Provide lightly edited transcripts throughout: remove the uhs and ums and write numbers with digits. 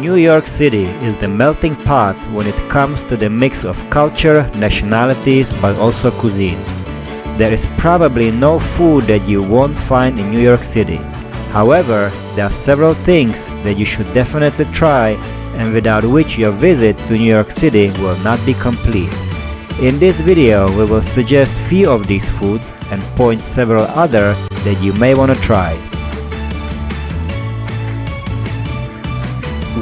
New York City is the melting pot when it comes to the mix of culture, nationalities, but also cuisine. There is probably no food that you won't find in New York City. However, there are several things that you should definitely try and without which your visit to New York City will not be complete. In this video, we will suggest few of these foods and point several other that you may want to try.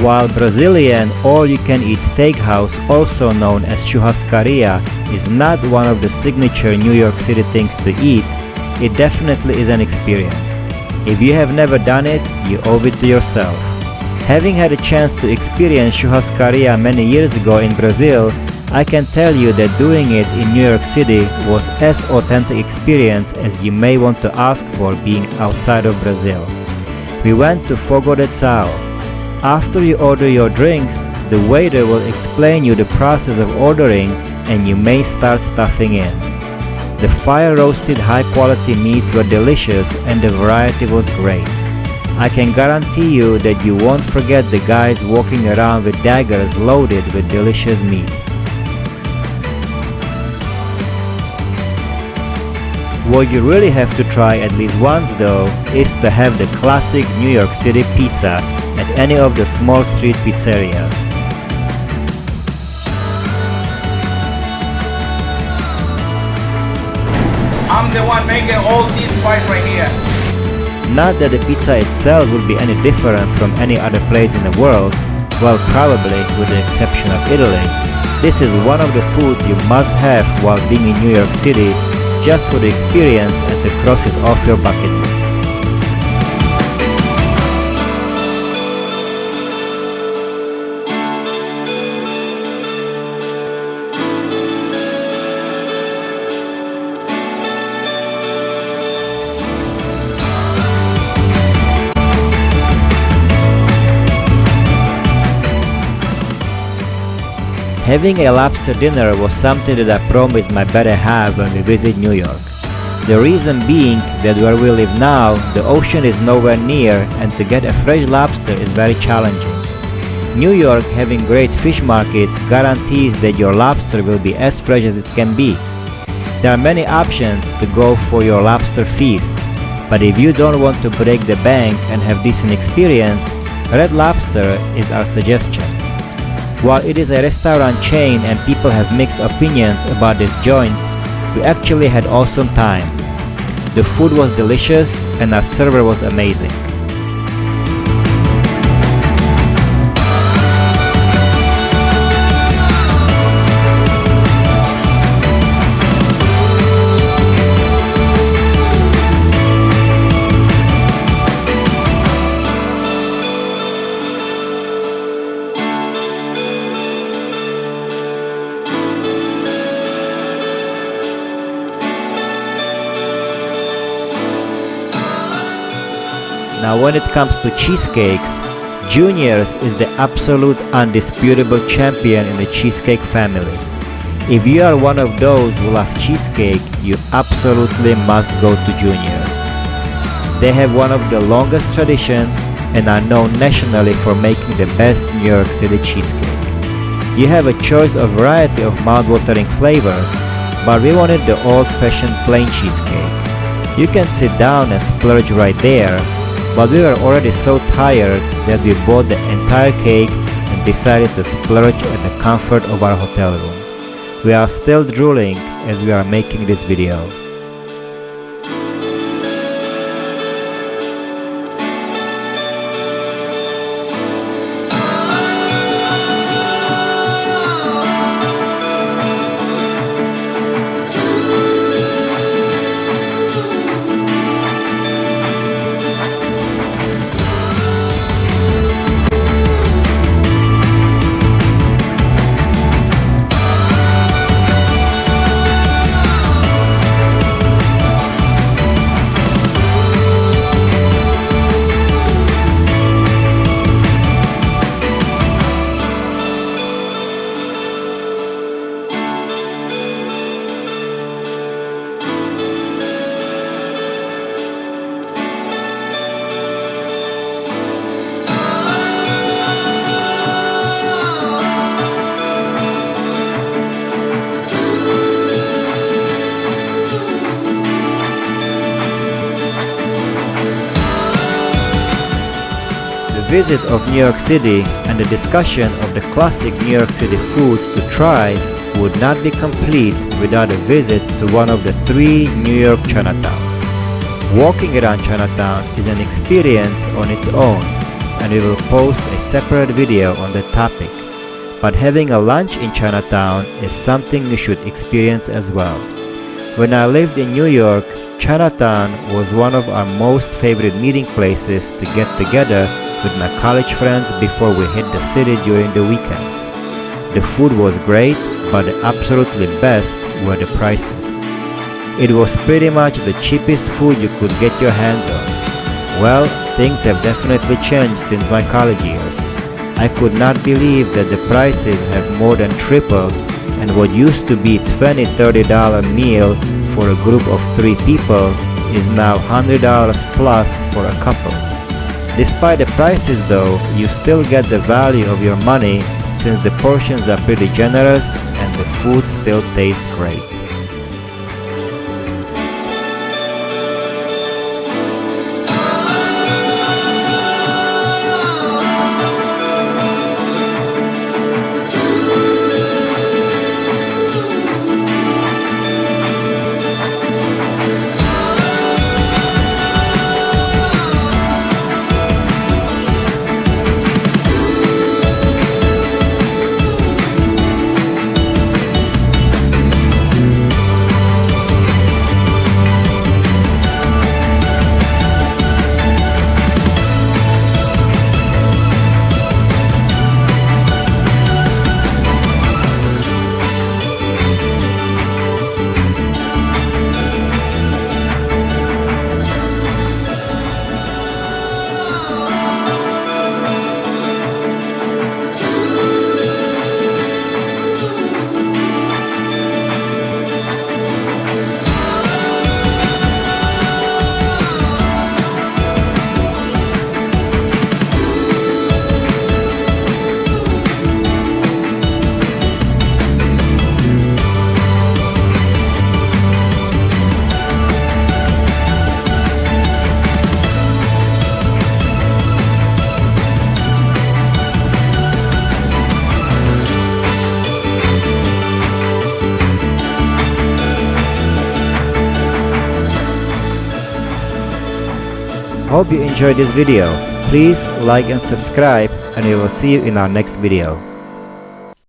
While Brazilian all-you-can-eat steakhouse, also known as churrascaria, is not one of the signature New York City things to eat, it definitely is an experience. If you have never done it, you owe it to yourself. Having had a chance to experience churrascaria many years ago in Brazil, I can tell you that doing it in New York City was as authentic experience as you may want to ask for being outside of Brazil. We went to Fogo de Chao. After you order your drinks, the waiter will explain you the process of ordering and you may start stuffing in. The fire-roasted high-quality meats were delicious and the variety was great. I can guarantee you that you won't forget the guys walking around with daggers loaded with delicious meats. What you really have to try at least once though is to have the classic New York City pizza at any of the small street pizzerias. I'm the one making all these pies right here. Not that the pizza itself would be any different from any other place in the world, well, probably with the exception of Italy. This is one of the foods you must have while being in New York City, just for the experience and to cross it off your bucket list. Having a lobster dinner was something that I promised my better half when we visit New York. The reason being that where we live now, the ocean is nowhere near and to get a fresh lobster is very challenging. New York, having great fish markets, guarantees that your lobster will be as fresh as it can be. There are many options to go for your lobster feast, but if you don't want to break the bank and have decent experience, Red Lobster is our suggestion. While it is a restaurant chain and people have mixed opinions about this joint, we actually had awesome time. The food was delicious and our server was amazing. Now when it comes to cheesecakes, Junior's is the absolute undisputable champion in the cheesecake family. If you are one of those who love cheesecake, you absolutely must go to Junior's. They have one of the longest tradition and are known nationally for making the best New York City cheesecake. You have a choice of variety of mouth-watering flavors, but we wanted the old-fashioned plain cheesecake. You can sit down and splurge right there, but we were already so tired that we bought the entire cake and decided to splurge at the comfort of our hotel room. We are still drooling as we are making this video. visit of New York City and the discussion of the classic New York City foods to try would not be complete without a visit to one of the 3 New York Chinatowns. Walking around Chinatown is an experience on its own, and we will post a separate video on the topic. But having a lunch in Chinatown is something you should experience as well. When I lived in New York, Chinatown was one of our most favorite meeting places to get together with my college friends before we hit the city during the weekends. The food was great, but the absolutely best were the prices. It was pretty much the cheapest food you could get your hands on. Well, things have definitely changed since my college years. I could not believe that the prices have more than tripled, and what used to be $20–30 meal for a group of 3 people is now $100 plus for a couple. Despite the prices though, you still get the value of your money since the portions are pretty generous and the food still tastes great. Hope you enjoyed this video. Please like and subscribe, and we will see you in our next video.